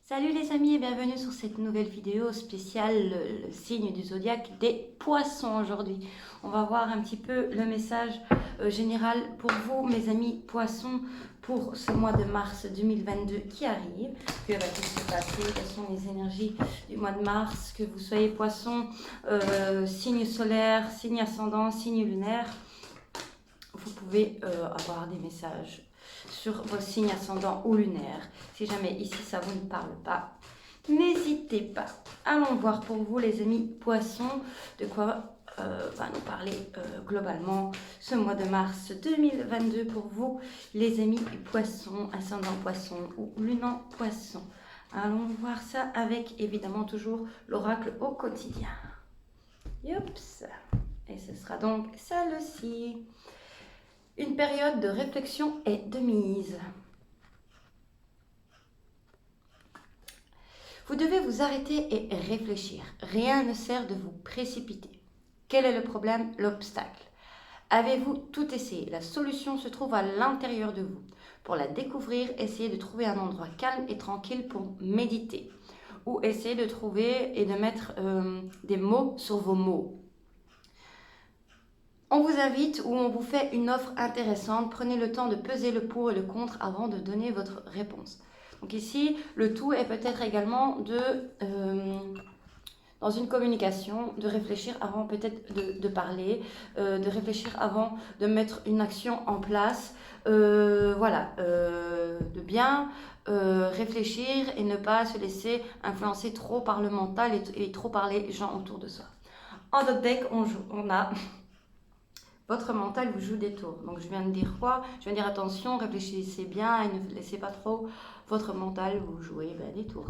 Salut les amis et bienvenue sur cette nouvelle vidéo spéciale, le signe du zodiaque des poissons aujourd'hui. On va voir un petit peu le message général pour vous mes amis poissons pour ce mois de mars 2022 qui arrive. Que va-t-il se passer? Quelles sont les énergies du mois de mars? Que vous soyez poisson, signe solaire, signe ascendant, signe lunaire, vous pouvez avoir des messages sur vos signes ascendants ou lunaires. Si jamais ici ça vous ne parle pas, n'hésitez pas. Allons voir pour vous les amis poissons de quoi va nous parler globalement ce mois de mars 2022 pour vous les amis poissons, ascendant poisson ou lunant poisson. Allons voir ça avec évidemment toujours l'oracle au quotidien. Yops. Et ce sera donc celle-ci. Une période de réflexion est de mise. Vous devez vous arrêter et réfléchir. Rien ne sert de vous précipiter. Quel est le problème, l'obstacle? Avez-vous tout essayé? La solution se trouve à l'intérieur de vous. Pour la découvrir, essayez de trouver un endroit calme et tranquille pour méditer. Ou essayez de trouver et de mettre des mots sur vos mots. On vous invite ou on vous fait une offre intéressante. Prenez le temps de peser le pour et le contre avant de donner votre réponse. Donc ici, le tout est peut-être également de, dans une communication, de réfléchir avant peut-être de parler, de réfléchir avant de mettre une action en place. Voilà, de bien réfléchir et ne pas se laisser influencer trop par le mental et trop par les gens autour de soi. En top deck, on a... Votre mental vous joue des tours. Donc je viens de dire quoi? Je viens de dire attention, réfléchissez bien et ne laissez pas trop votre mental vous jouer des tours.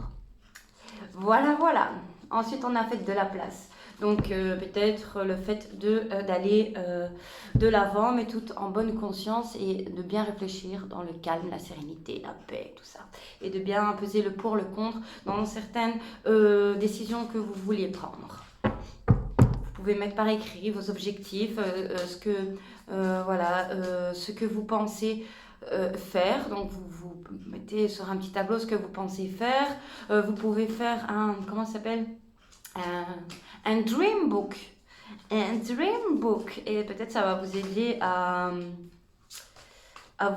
Voilà, voilà. Ensuite, on a fait de la place. Donc peut-être le fait d'aller de l'avant, mais tout en bonne conscience et de bien réfléchir dans le calme, la sérénité, la paix, tout ça. Et de bien peser le pour, le contre dans certaines décisions que vous vouliez prendre. Vous pouvez mettre par écrit vos objectifs, ce que vous pensez faire. Donc vous mettez sur un petit tableau ce que vous pensez faire. Vous pouvez faire comment ça s'appelle, un dream book. Un dream book. Et peut-être ça va vous aider à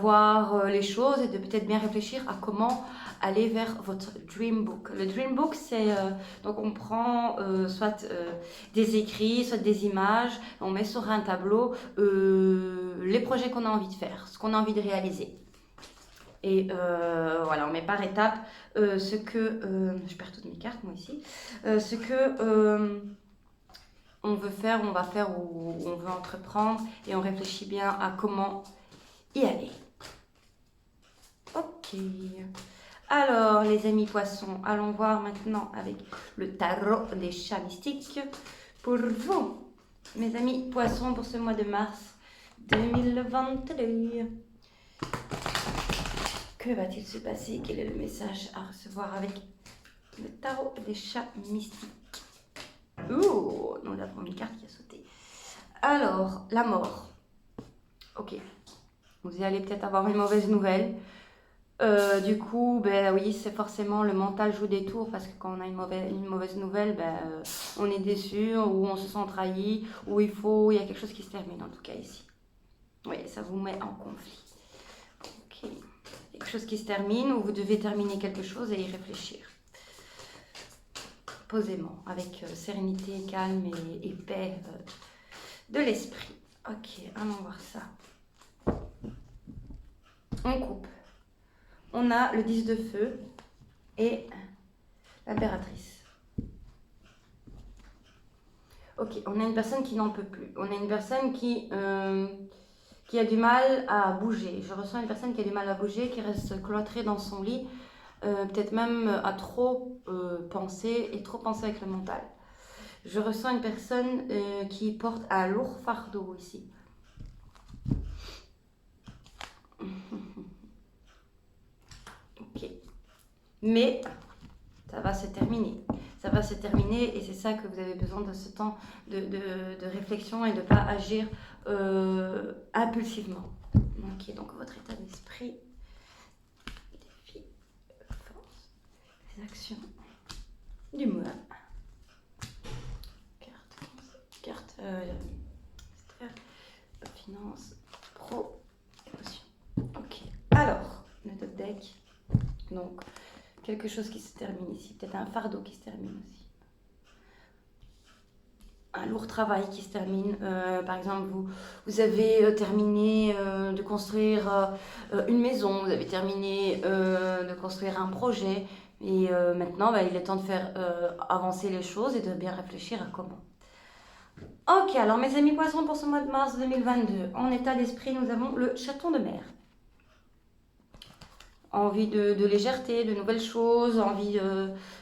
voir les choses et de peut-être bien réfléchir à comment aller vers votre dream book. Le dream book, c'est donc on prend soit des écrits, soit des images, on met sur un tableau les projets qu'on a envie de faire, ce qu'on a envie de réaliser. Et voilà, on met par étape ce que je perds toutes mes cartes moi ici, ce que on veut faire, on va faire ou on veut entreprendre, et on réfléchit bien à comment y aller. Ok. Alors, les amis poissons, allons voir maintenant avec le tarot des chats mystiques pour vous, mes amis poissons, pour ce mois de mars 2022. Que va-t-il se passer? Quel est le message à recevoir avec le tarot des chats mystiques? Ouh, nous avons une carte qui a sauté. Alors, la mort. Ok. Vous allez peut-être avoir une mauvaise nouvelle. Du coup, oui, c'est forcément le mental joue des tours, parce que quand on a une mauvaise nouvelle, on est déçu, ou on se sent trahi, ou il y a quelque chose qui se termine, en tout cas ici. Oui, ça vous met en conflit. Ok. Quelque chose qui se termine, ou vous devez terminer quelque chose et y réfléchir. Posément, avec sérénité, calme et paix de l'esprit. Ok, allons voir ça. On coupe. On a le 10 de feu et l'impératrice. Ok, on a une personne qui n'en peut plus. On a une personne qui a du mal à bouger. Je ressens une personne qui a du mal à bouger, qui reste cloîtrée dans son lit, peut-être même à trop penser et trop penser avec le mental. Je ressens une personne qui porte un lourd fardeau ici. Ok. Mais ça va se terminer. Ça va se terminer et c'est ça que vous avez besoin de ce temps de réflexion et de ne pas agir impulsivement. Ok, donc votre état d'esprit, défi, force, les actions du mois. Carte finance, pro, émotion. Ok. Alors, le top deck. Donc, quelque chose qui se termine ici. Peut-être un fardeau qui se termine aussi. Un lourd travail qui se termine. Par exemple, vous avez terminé de construire une maison, vous avez terminé de construire un projet. Et maintenant, il est temps de faire avancer les choses et de bien réfléchir à comment. Ok, alors mes amis poissons, pour ce mois de mars 2022, en état d'esprit, nous avons le chaton de mer. Envie de légèreté, de nouvelles choses,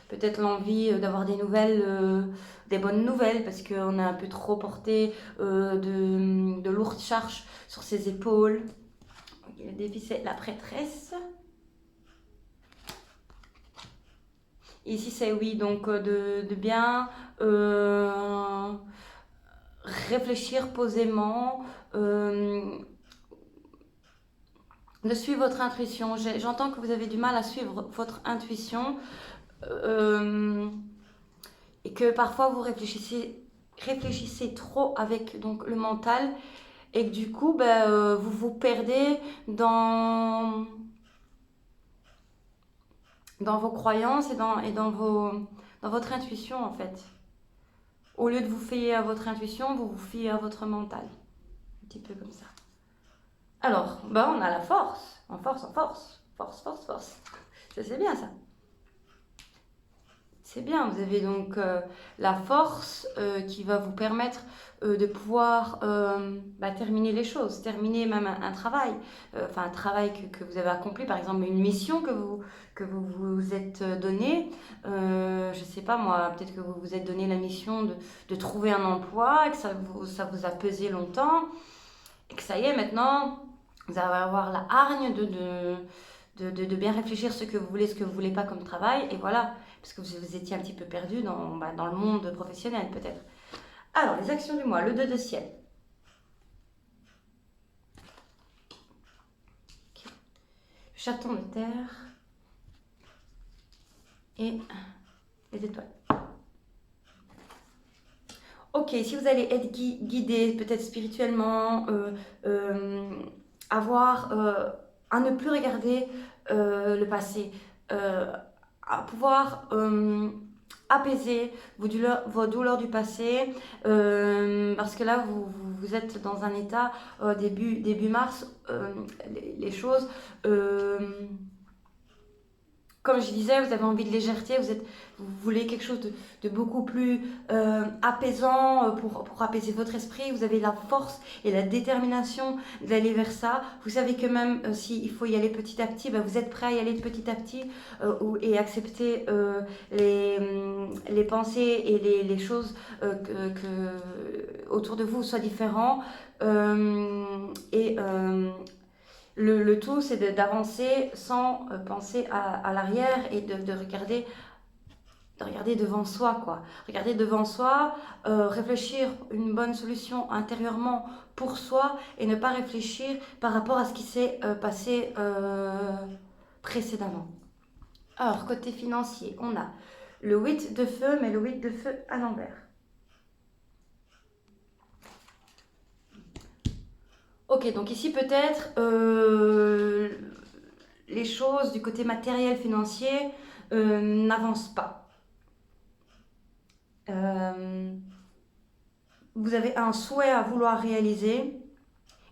peut-être l'envie d'avoir des nouvelles, des bonnes nouvelles, parce qu'on a un peu trop porté de lourdes charges sur ses épaules. Le défi, c'est la prêtresse. Ici, c'est oui, donc de bien réfléchir posément, de suivre votre intuition. J'entends que vous avez du mal à suivre votre intuition et que parfois vous réfléchissez trop avec donc, le mental et que du coup vous vous perdez dans vos croyances et dans votre intuition en fait. Au lieu de vous fier à votre intuition, vous vous fiez à votre mental. Un petit peu comme ça. Alors, on a la force. En force. Force. Ça, c'est bien, ça. C'est bien, vous avez donc la force qui va vous permettre de pouvoir terminer les choses, terminer même un travail, un travail que vous avez accompli, par exemple une mission que vous vous êtes donné. Je ne sais pas moi, peut-être que vous vous êtes donné la mission de trouver un emploi, et que ça vous a pesé longtemps, et que ça y est, maintenant, vous allez avoir la hargne de bien réfléchir ce que vous voulez pas comme travail, et voilà. Parce que vous étiez un petit peu perdu dans le monde professionnel, peut-être. Alors, les actions du mois, le 2 de ciel. Okay. Le chaton de terre. Et les étoiles. Ok, si vous allez être guidé, peut-être spirituellement, à ne plus regarder le passé, à pouvoir apaiser vos douleurs du passé, parce que là vous êtes dans un état début mars, les choses, comme je disais, vous avez envie de légèreté, vous voulez quelque chose de beaucoup plus apaisant pour apaiser votre esprit. Vous avez la force et la détermination d'aller vers ça. Vous savez que même s'il faut y aller petit à petit, vous êtes prêt à y aller petit à petit et accepter les pensées et les choses autour de vous soient différents. Le tout, c'est d'avancer sans penser à l'arrière et de regarder devant soi, quoi. Regarder devant soi, réfléchir une bonne solution intérieurement pour soi et ne pas réfléchir par rapport à ce qui s'est passé précédemment. Alors, côté financier, on a le 8 de feu, mais le 8 de feu à l'envers. Ok, donc ici peut-être les choses du côté matériel financier n'avancent pas. Vous avez un souhait à vouloir réaliser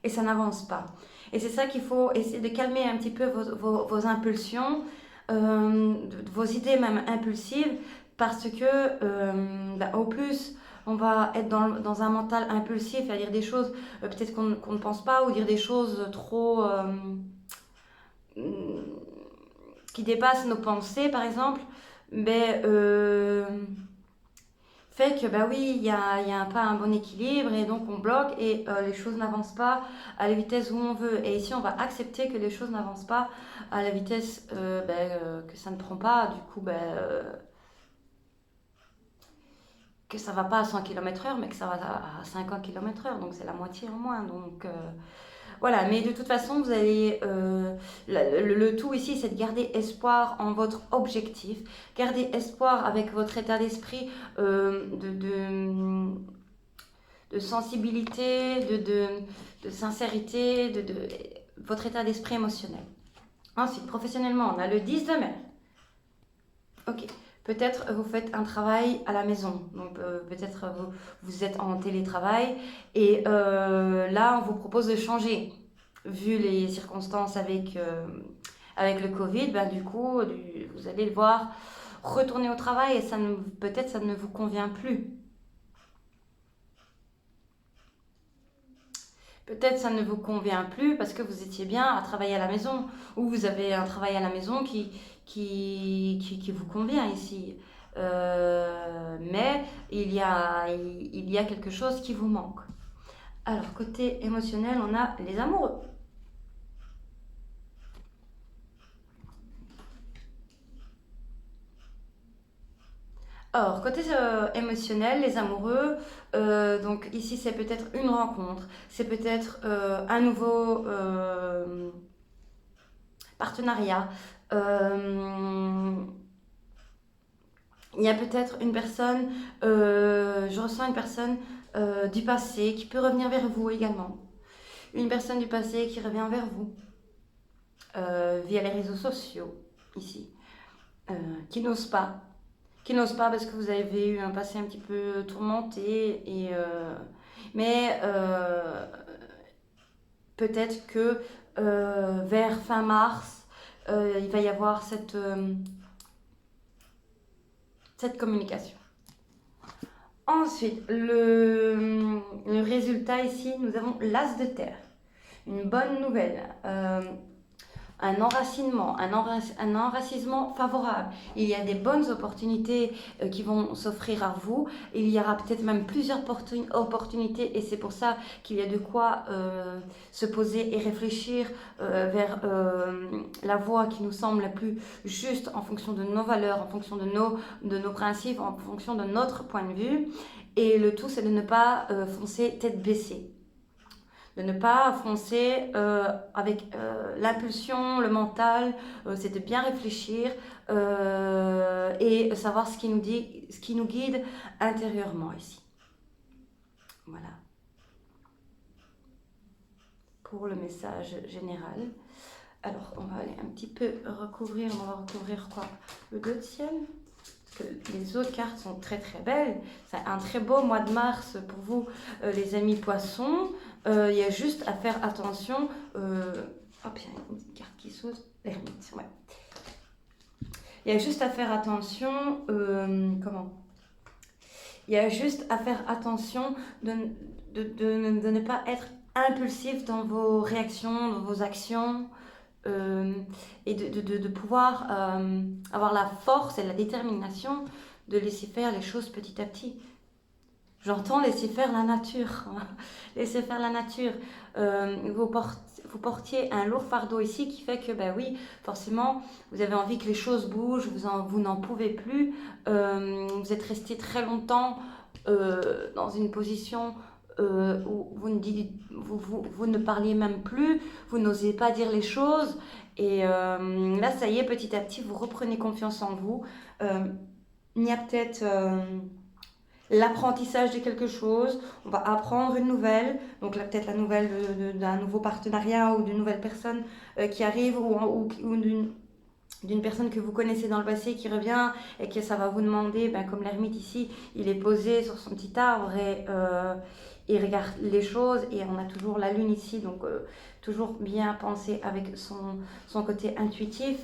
et ça n'avance pas. Et c'est ça qu'il faut essayer de calmer un petit peu vos impulsions, vos idées même impulsives, parce que au plus on va être dans un mental impulsif, à dire des choses peut-être qu'on ne pense pas, ou dire des choses trop qui dépassent nos pensées par exemple, fait que oui, il y a pas un bon équilibre et donc on bloque et les choses n'avancent pas à la vitesse où on veut. Et ici, on va accepter que les choses n'avancent pas à la vitesse que ça ne prend pas. Du coup, que ça va pas à 100 km/h, mais que ça va à 50 km/h. Donc c'est la moitié en moins. Donc Voilà, mais de toute façon, vous allez, le tout ici, c'est de garder espoir en votre objectif, garder espoir avec votre état d'esprit de sensibilité, de sincérité, votre état d'esprit émotionnel. Ensuite, professionnellement, on a le 10 de mer. Ok. Peut-être vous faites un travail à la maison, donc peut-être vous êtes en télétravail et là on vous propose de changer. Vu les circonstances avec le Covid, ben, du coup vous allez devoir retourner au travail et peut-être ça ne vous convient plus. Peut-être ça ne vous convient plus parce que vous étiez bien à travailler à la maison ou vous avez un travail à la maison qui vous convient ici. Mais il y a quelque chose qui vous manque. Alors, côté émotionnel, on a les amoureux. Or, côté émotionnel, les amoureux, donc ici c'est peut-être une rencontre, c'est peut-être un nouveau partenariat. Il y a peut-être une personne, je ressens une personne du passé qui peut revenir vers vous également. Une personne du passé qui revient vers vous via les réseaux sociaux, ici, qui n'ose pas. Qui n'ose pas parce que vous avez eu un passé un petit peu tourmenté. Mais peut-être que vers fin mars, il va y avoir cette communication. Ensuite, le résultat ici, nous avons l'as de terre. Une bonne nouvelle. Un enracinement, un enracinement favorable. Il y a des bonnes opportunités qui vont s'offrir à vous. Il y aura peut-être même plusieurs opportunités et c'est pour ça qu'il y a de quoi se poser et réfléchir vers la voie qui nous semble la plus juste en fonction de nos valeurs, en fonction de nos principes, en fonction de notre point de vue. Et le tout, c'est de ne pas foncer tête baissée. De ne pas foncer avec l'impulsion, le mental, c'est de bien réfléchir et savoir ce qui nous guide intérieurement ici. Voilà. Pour le message général. Alors, on va aller un petit peu recouvrir, on va recouvrir quoi? Le 2 de ciel. Parce que les autres cartes sont très très belles. C'est un très beau mois de mars pour vous, les amis poissons. Il y a juste à faire attention. Hop, il y a une carte qui saute. L'ermite, ouais. Il y a juste à faire attention. Il y a juste à faire attention de ne pas être impulsif dans vos réactions, dans vos actions. Et de pouvoir avoir la force et la détermination de laisser faire les choses petit à petit. J'entends laisser faire la nature. Laisser faire la nature. Vous portiez un lourd fardeau ici qui fait que, ben oui, forcément, vous avez envie que les choses bougent, vous n'en pouvez plus. Vous êtes resté très longtemps dans une position où vous ne parliez même plus, vous n'osez pas dire les choses. Et là, ça y est, petit à petit, vous reprenez confiance en vous. Il y a peut-être l'apprentissage de quelque chose, on va apprendre une nouvelle, donc là peut-être la nouvelle d'un nouveau partenariat ou d'une nouvelle personne qui arrive ou d'une personne que vous connaissez dans le passé qui revient et que ça va vous demander, ben, comme l'ermite ici, il est posé sur son petit arbre et il regarde les choses et on a toujours la lune ici, donc toujours bien penser avec son côté intuitif.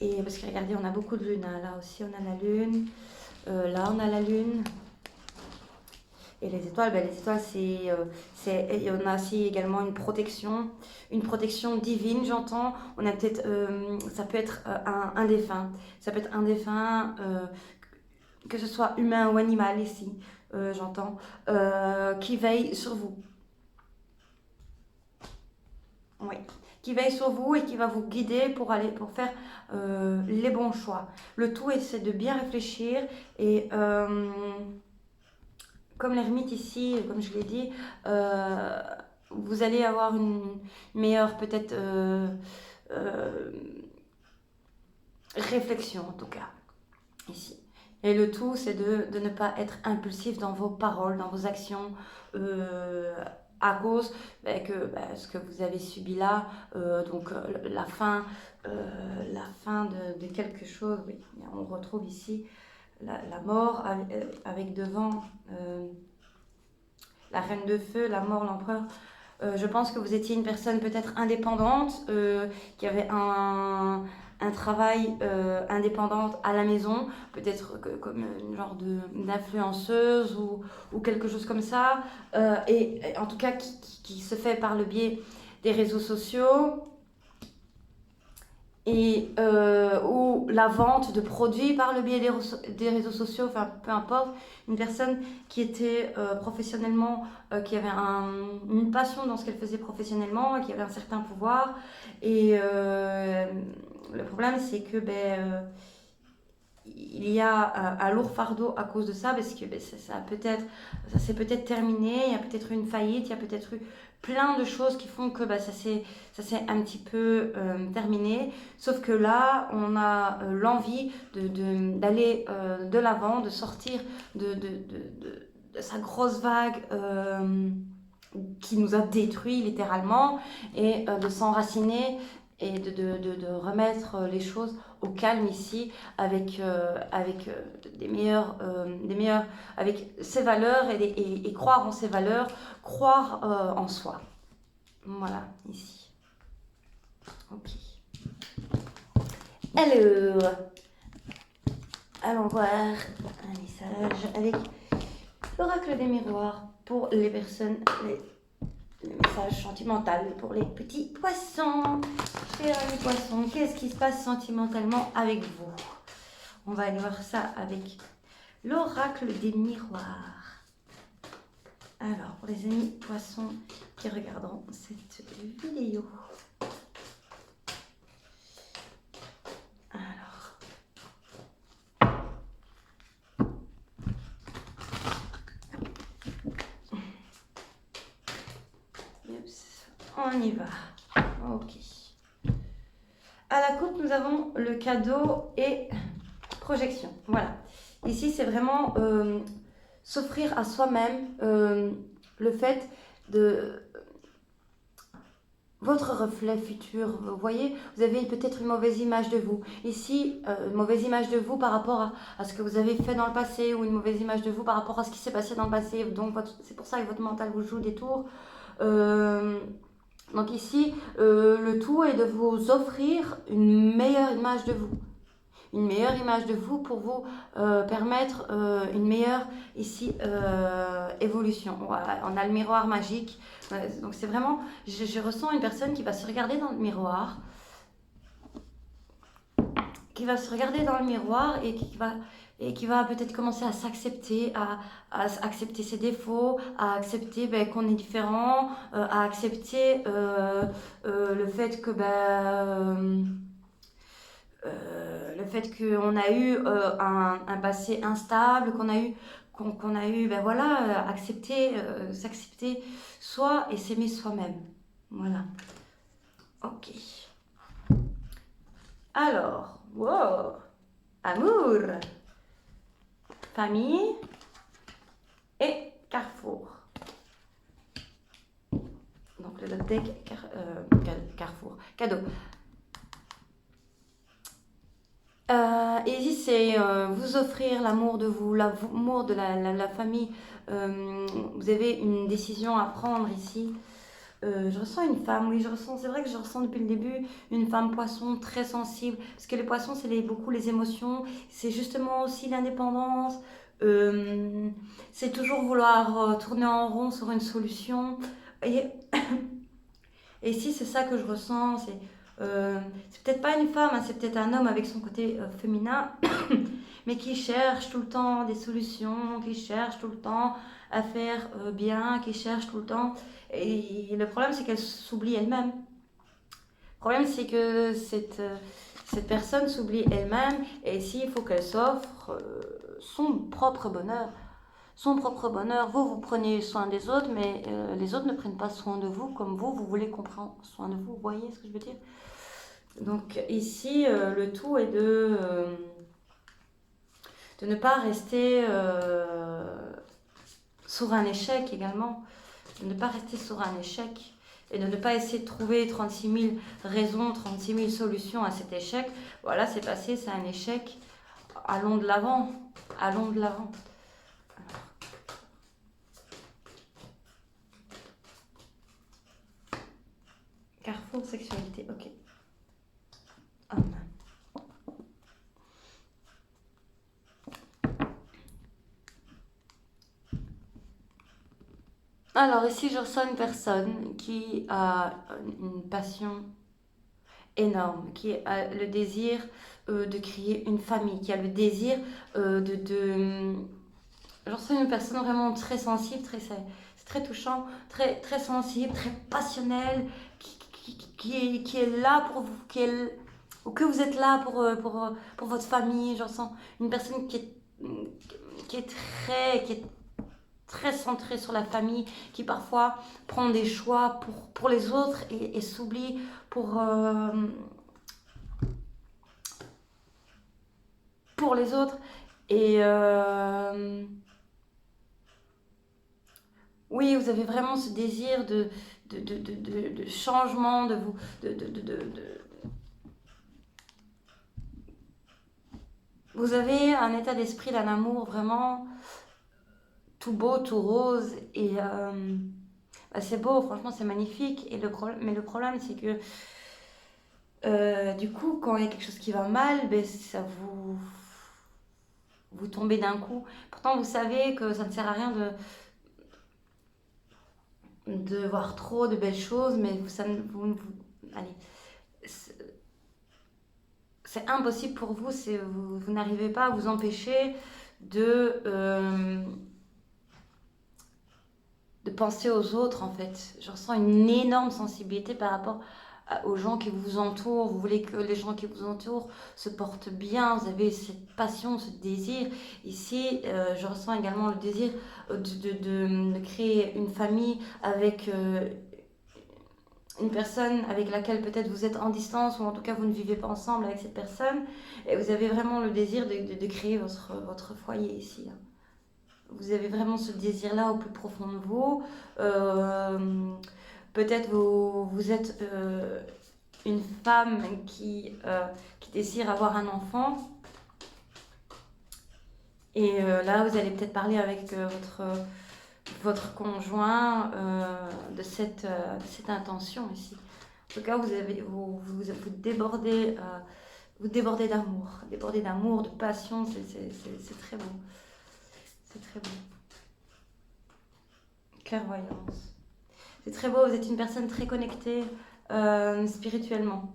Et parce que regardez, on a beaucoup de lune, hein. Là aussi on a la lune, là on a la lune. Et les étoiles, ben les étoiles, et on a aussi également une protection divine, j'entends. On a peut-être, ça peut être un défunt, ça peut être un défunt, que ce soit humain ou animal ici, j'entends, qui veille sur vous. Oui, qui veille sur vous et qui va vous guider pour faire les bons choix. Le tout, c'est de bien réfléchir et comme l'ermite ici, comme je l'ai dit, vous allez avoir une meilleure peut-être réflexion en tout cas, ici. Et le tout, c'est de ne pas être impulsif dans vos paroles, dans vos actions, à cause ce que vous avez subi là, donc la fin de quelque chose, oui. On retrouve ici la mort avec devant la reine de feu, la mort, l'empereur. Je pense que vous étiez une personne peut-être indépendante, qui avait un travail indépendante à la maison, peut-être comme une genre d'influenceuse ou quelque chose comme ça, et en tout cas qui se fait par le biais des réseaux sociaux et ou la vente de produits par le biais des réseaux sociaux, enfin peu importe, une personne qui était professionnellement, qui avait une passion dans ce qu'elle faisait professionnellement, qui avait un certain pouvoir, et le problème c'est que il y a un lourd fardeau à cause de ça, parce que ça s'est peut-être terminé, il y a peut-être eu une faillite, il y a peut-être eu plein de choses qui font que ça s'est un petit peu terminé. Sauf que là, on a l'envie d'aller de l'avant, de sortir de sa grosse vague qui nous a détruits littéralement, et de s'enraciner et de remettre les choses au calme ici avec des meilleurs avec ses valeurs et croire en ses valeurs, croire en soi. Voilà, ici. Ok. Alors, allons voir un message avec l'oracle des miroirs pour les personnes, le message sentimental pour les petits poissons. Chers amis poissons, qu'est-ce qui se passe sentimentalement avec vous? On va aller voir ça avec l'oracle des miroirs. Alors, pour les amis poissons qui regarderont cette vidéo. Alors. On y va. Ok. À la coupe, nous avons le cadeau et projection. Voilà. Ici, c'est vraiment s'offrir à soi-même le fait de votre reflet futur. Vous voyez, vous avez peut-être une mauvaise image de vous. Ici, une mauvaise image de vous par rapport à ce que vous avez fait dans le passé, ou une mauvaise image de vous par rapport à ce qui s'est passé dans le passé. Donc, c'est pour ça que votre mental vous joue des tours. Donc ici, le tout est de vous offrir une meilleure image de vous. Une meilleure image de vous pour vous permettre une meilleure ici évolution. Voilà, on a le miroir magique. Donc c'est vraiment, je ressens une personne qui va se regarder dans le miroir, et qui va peut-être commencer à s'accepter, à accepter ses défauts, à accepter qu'on est différent, à accepter le fait que le fait qu'on a eu un passé instable, qu'on a eu accepter, s'accepter soi et s'aimer soi-même. Voilà. Ok. Alors, wow, amour, famille et carrefour. Donc le deck carrefour, cadeau. Ici, c'est vous offrir l'amour de vous, l'amour de la famille. Vous avez une décision à prendre ici. Je ressens une femme, oui, c'est vrai que je ressens depuis le début une femme poisson très sensible, parce que les poissons, c'est beaucoup les émotions, c'est justement aussi l'indépendance, c'est toujours vouloir tourner en rond sur une solution. Et ici, c'est ça que je ressens, c'est peut-être pas une femme, hein, c'est peut-être un homme avec son côté féminin, mais qui cherche tout le temps des solutions, qui cherche tout le temps à faire bien, qui cherche tout le temps. Et le problème, c'est qu'elle s'oublie elle-même. Le problème, c'est que cette personne s'oublie elle-même, et ici, il faut qu'elle s'offre son propre bonheur. son propre bonheur. Vous prenez soin des autres, mais les autres ne prennent pas soin de vous comme vous voulez qu'on prenne soin de vous. Vous voyez ce que je veux dire? Donc ici, le tout est de ne pas rester sur un échec également, de ne pas rester sur un échec et de ne pas essayer de trouver 36 000 raisons, 36 000 solutions à cet échec. Voilà, c'est passé, c'est un échec. Allons de l'avant, allons de l'avant. Carrefour sexualité, ok. Homme. Alors ici, je ressens une personne qui a une passion énorme, qui a le désir de créer une famille, qui a le désir je ressens une personne vraiment très sensible, c'est très touchant, très sensible, très passionnelle, qui est là pour vous, ou que vous êtes là pour votre famille. Je ressens une personne qui est très centrée sur la famille, qui parfois prend des choix pour les autres et s'oublie pour les autres. Et oui, vous avez vraiment ce désir de changement, de vous, vous avez un état d'esprit d'un amour vraiment tout beau, tout rose, et c'est beau, franchement c'est magnifique. Mais le problème c'est que du coup, quand il y a quelque chose qui va mal, ben, ça vous tombez d'un coup. Pourtant vous savez que ça ne sert à rien de voir trop de belles choses, mais allez, c'est impossible pour vous, vous n'arrivez pas à vous empêcher de penser aux autres en fait. Je ressens une énorme sensibilité par rapport aux gens qui vous entourent. Vous voulez que les gens qui vous entourent se portent bien, vous avez cette passion, ce désir. Ici, je ressens également le désir de créer une famille avec une personne avec laquelle peut-être vous êtes en distance, ou en tout cas vous ne vivez pas ensemble avec cette personne, et vous avez vraiment le désir de créer votre foyer ici. Vous avez vraiment ce désir-là au plus profond de vous. Peut-être vous êtes une femme qui désire avoir un enfant. Et là, vous allez peut-être parler avec votre conjoint de cette intention ici. En tout cas, vous débordez d'amour, de passion. C'est très beau. C'est très beau. Clairvoyance. C'est très beau, vous êtes une personne très connectée spirituellement.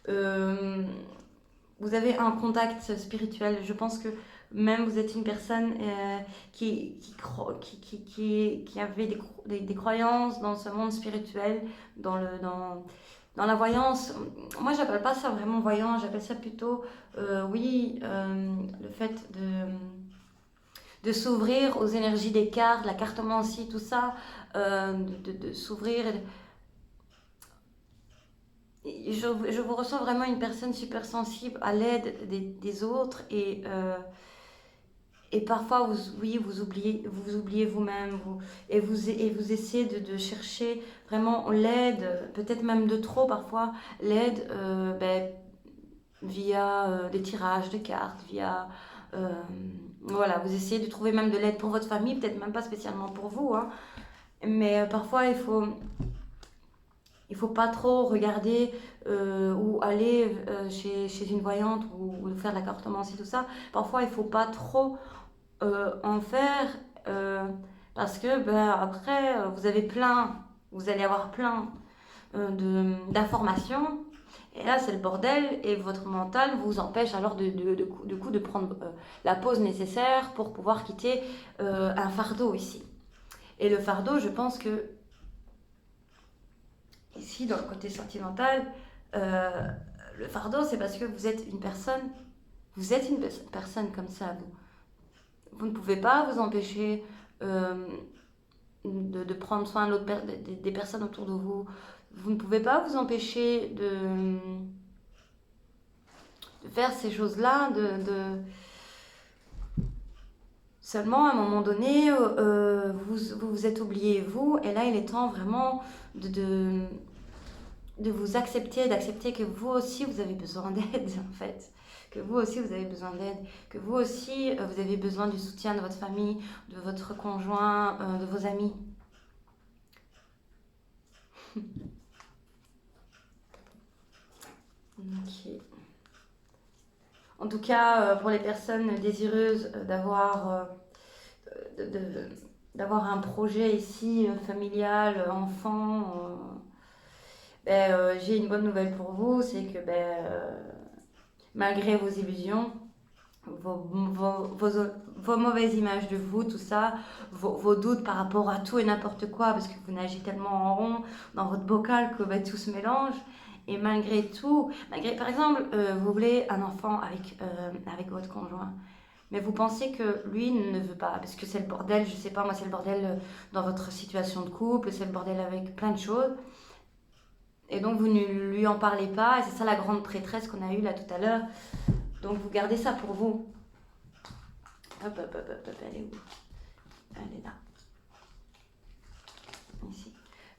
Vous avez un contact spirituel. Je pense que même vous êtes une personne qui avait des croyances dans ce monde spirituel, dans la voyance. Moi, j'appelle pas ça vraiment voyance, j'appelle ça plutôt, le fait de s'ouvrir aux énergies des cartes, la cartomancie, tout ça, de s'ouvrir. Je vous ressens vraiment une personne super sensible à l'aide des autres, et parfois vous oubliez vous-même, et vous essayez de chercher vraiment l'aide, peut-être même de trop parfois, l'aide via des tirages de cartes, voilà, vous essayez de trouver même de l'aide pour votre famille, peut-être même pas spécialement pour vous, hein, mais parfois il faut pas trop regarder ou aller chez une voyante ou faire de la cartomancie, tout ça. Parfois, il faut pas trop en faire parce que après, vous allez avoir plein d'informations. Et là, c'est le bordel, et votre mental vous empêche alors de prendre la pause nécessaire pour pouvoir quitter un fardeau ici. Et le fardeau, je pense que ici, dans le côté sentimental, le fardeau, c'est parce que vous êtes une personne comme ça, vous. Vous ne pouvez pas vous empêcher de prendre soin des personnes autour de vous. Vous ne pouvez pas vous empêcher de faire ces choses-là, Seulement, à un moment donné, vous vous êtes oublié, vous, et là, il est temps vraiment de vous accepter, d'accepter que vous aussi, vous avez besoin d'aide, en fait. Que vous aussi, vous avez besoin d'aide. Que vous aussi, vous avez besoin du soutien de votre famille, de votre conjoint, de vos amis. Ok. En tout cas, pour les personnes désireuses d'avoir un projet ici, familial, enfant, j'ai une bonne nouvelle pour vous, c'est que malgré vos illusions, vos mauvaises images de vous, tout ça, vos doutes par rapport à tout et n'importe quoi, parce que vous nagez tellement en rond dans votre bocal que tout se mélange. Et malgré tout, par exemple, vous voulez un enfant avec votre conjoint, mais vous pensez que lui ne veut pas, parce que c'est le bordel, je sais pas, moi c'est le bordel dans votre situation de couple, c'est le bordel avec plein de choses. Et donc vous ne lui en parlez pas, et c'est ça la grande prêtresse qu'on a eue là tout à l'heure. Donc vous gardez ça pour vous. Hop, elle est où? Elle est là. Ici.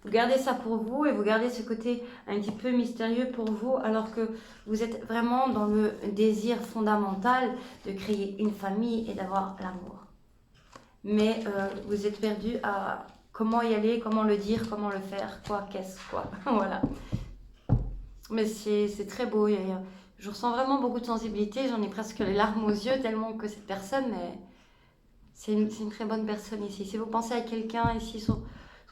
Vous gardez ça pour vous et vous gardez ce côté un petit peu mystérieux pour vous, alors que vous êtes vraiment dans le désir fondamental de créer une famille et d'avoir l'amour. Mais vous êtes perdu à comment y aller, comment le dire, comment le faire, quoi, qu'est-ce, quoi. Voilà. Mais c'est très beau. Je ressens vraiment beaucoup de sensibilité. J'en ai presque les larmes aux yeux tellement que cette personne, c'est une très bonne personne ici. Si vous pensez à quelqu'un ici sur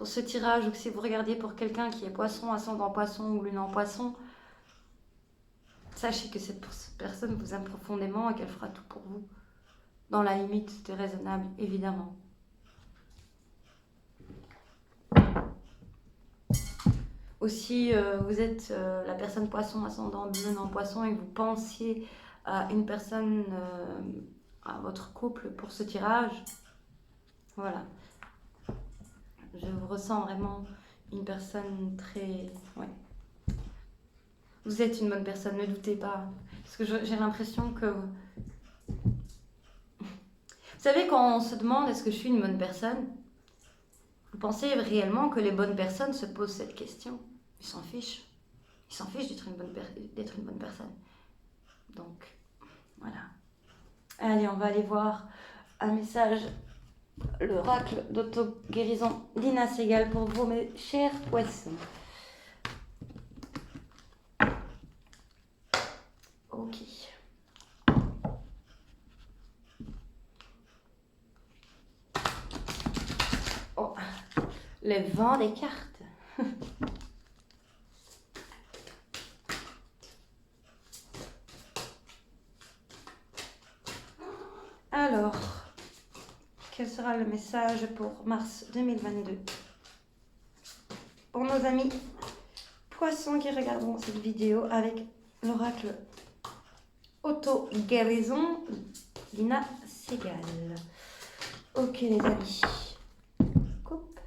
ce tirage, ou que si vous regardez pour quelqu'un qui est poisson, ascendant poisson ou lune en poisson, sachez que cette personne vous aime profondément et qu'elle fera tout pour vous. Dans la limite de raisonnable, évidemment. Aussi, vous êtes la personne poisson ascendant lune en poisson et que vous pensiez à une personne, à votre couple pour ce tirage. Voilà. Je vous ressens vraiment une personne très... Ouais. Vous êtes une bonne personne, ne doutez pas. Parce que j'ai l'impression que... Vous savez, quand on se demande est-ce que je suis une bonne personne, vous pensez réellement que les bonnes personnes se posent cette question? Ils s'en fichent. Ils s'en fichent d'être une bonne personne. Donc, voilà. Allez, on va aller voir un message, l'oracle d'auto-guérison d'Ina Segal pour vous, mes chers poissons. Ok. Oh, le vent des cartes. Alors, quel sera le message pour mars 2022 pour nos amis poissons qui regarderont cette vidéo avec l'oracle auto-guérison d'Ina Segal. Ok les amis, coupe,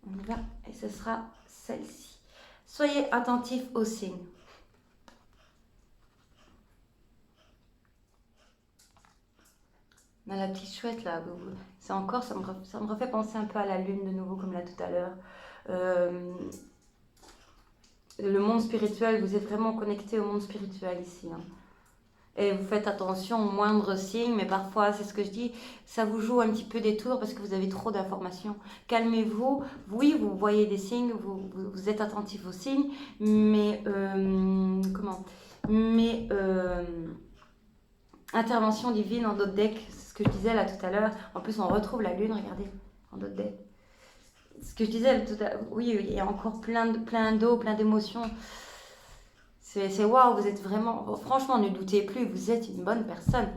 on y va et ce sera celle-ci. Soyez attentifs aux signes. On a la petite chouette là, c'est encore, ça me refait penser un peu à la lune de nouveau comme là tout à l'heure. Le monde spirituel, vous êtes vraiment connecté au monde spirituel ici. Hein. Et vous faites attention aux moindres signes, mais parfois, c'est ce que je dis, ça vous joue un petit peu des tours parce que vous avez trop d'informations. Calmez-vous, oui, vous voyez des signes, vous êtes attentif aux signes, mais intervention divine en d'autres decks, c'est ce que je disais là tout à l'heure. En plus, on retrouve la lune, regardez, en d'autres decks. Ce que je disais tout à l'heure, oui, il y a encore plein d'eau, plein d'émotions. C'est waouh, vous êtes vraiment, franchement, ne doutez plus, vous êtes une bonne personne.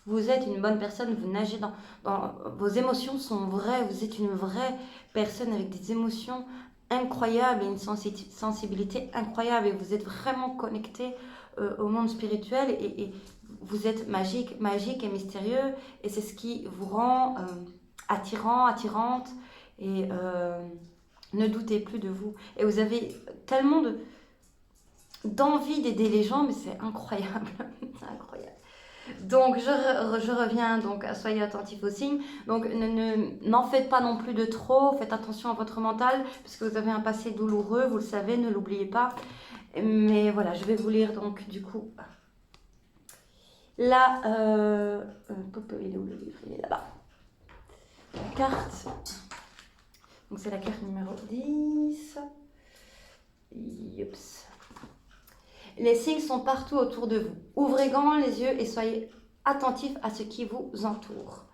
Vous êtes une bonne personne, vous nagez dans vos émotions sont vraies, vous êtes une vraie personne avec des émotions incroyables et une sensibilité incroyable et vous êtes vraiment connecté au monde spirituel et vous êtes magique et mystérieux et c'est ce qui vous rend attirant, attirante et ne doutez plus de vous. Et vous avez tellement d'envie d'aider les gens, mais c'est incroyable, c'est incroyable. Donc, je reviens donc à soyez attentifs aux signes. Donc, n'en faites pas non plus de trop. Faites attention à votre mental, puisque vous avez un passé douloureux, vous le savez, ne l'oubliez pas. Mais voilà, je vais vous lire donc du coup. Là, il est où le livre? Il est là-bas. La carte. Donc, c'est la carte numéro 10. Yups. Les signes sont partout autour de vous. Ouvrez grand les yeux et soyez attentifs à ce qui vous entoure.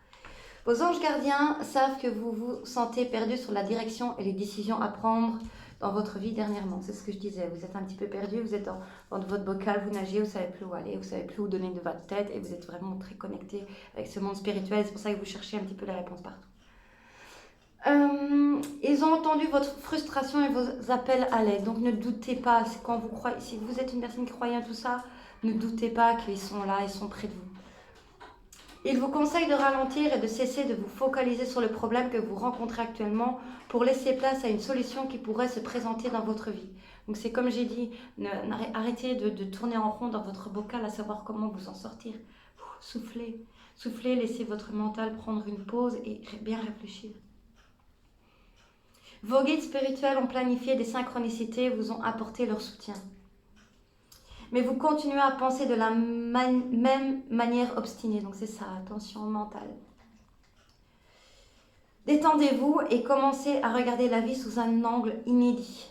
Vos anges gardiens savent que vous vous sentez perdu sur la direction et les décisions à prendre dans votre vie dernièrement. C'est ce que je disais. Vous êtes un petit peu perdu, vous êtes dans votre bocal, vous nagez, vous ne savez plus où aller, vous ne savez plus où donner de votre tête et vous êtes vraiment très connecté avec ce monde spirituel. C'est pour ça que vous cherchez un petit peu la réponse partout. Ils ont entendu votre frustration et vos appels à l'aide. Donc ne doutez pas, quand vous croyez, si vous êtes une personne qui croit en tout ça, ne doutez pas qu'ils sont là, ils sont près de vous. Ils vous conseillent de ralentir et de cesser de vous focaliser sur le problème que vous rencontrez actuellement pour laisser place à une solution qui pourrait se présenter dans votre vie. Donc c'est comme j'ai dit, arrêtez de tourner en rond dans votre bocal à savoir comment vous en sortir. Soufflez, soufflez, laissez votre mental prendre une pause et bien réfléchir. Vos guides spirituels ont planifié des synchronicités, vous ont apporté leur soutien. Mais vous continuez à penser de la même manière obstinée. Donc c'est ça, attention mentale. Détendez-vous et commencez à regarder la vie sous un angle inédit.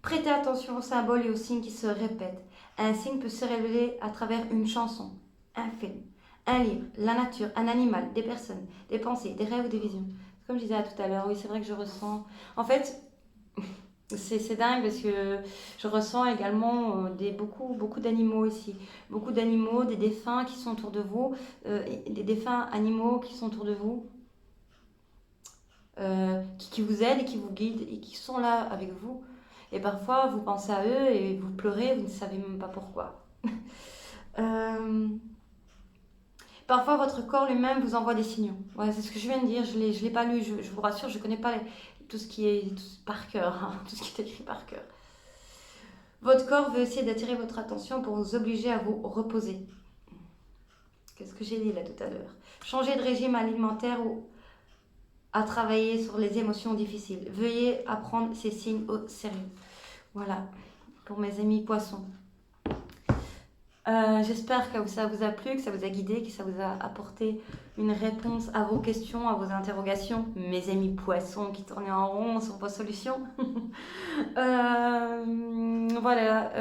Prêtez attention aux symboles et aux signes qui se répètent. Un signe peut se révéler à travers une chanson, un film, un livre, la nature, un animal, des personnes, des pensées, des rêves ou des visions. Comme je disais tout à l'heure, oui, c'est vrai que je ressens... En fait, c'est dingue parce que je ressens également beaucoup d'animaux ici. Beaucoup d'animaux, des défunts qui sont autour de vous, des défunts animaux qui sont autour de vous, qui vous aident et qui vous guident et qui sont là avec vous. Et parfois, vous pensez à eux et vous pleurez, vous ne savez même pas pourquoi. Parfois, votre corps lui-même vous envoie des signaux. Ouais, c'est ce que je viens de dire, je l'ai pas lu, je vous rassure, je ne connais pas tout ce qui est par cœur, hein, tout ce qui est écrit par cœur. Votre corps veut essayer d'attirer votre attention pour vous obliger à vous reposer. Qu'est-ce que j'ai dit là tout à l'heure? Changer de régime alimentaire ou à travailler sur les émotions difficiles. Veuillez apprendre ces signes au sérieux. Voilà, pour mes amis poissons. J'espère que ça vous a plu, que ça vous a guidé, que ça vous a apporté une réponse à vos questions, à vos interrogations. Mes amis poissons qui tournaient en rond sur vos solutions. Voilà,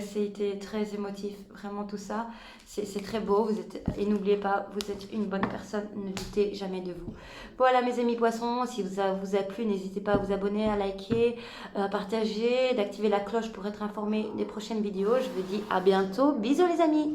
c'était très émotif, vraiment tout ça. C'est très beau, et n'oubliez pas, vous êtes une bonne personne, ne doutez jamais de vous. Voilà mes amis poissons, si vous a plu, n'hésitez pas à vous abonner, à liker, à partager, d'activer la cloche pour être informé des prochaines vidéos. Je vous dis à bientôt, bisous les amis!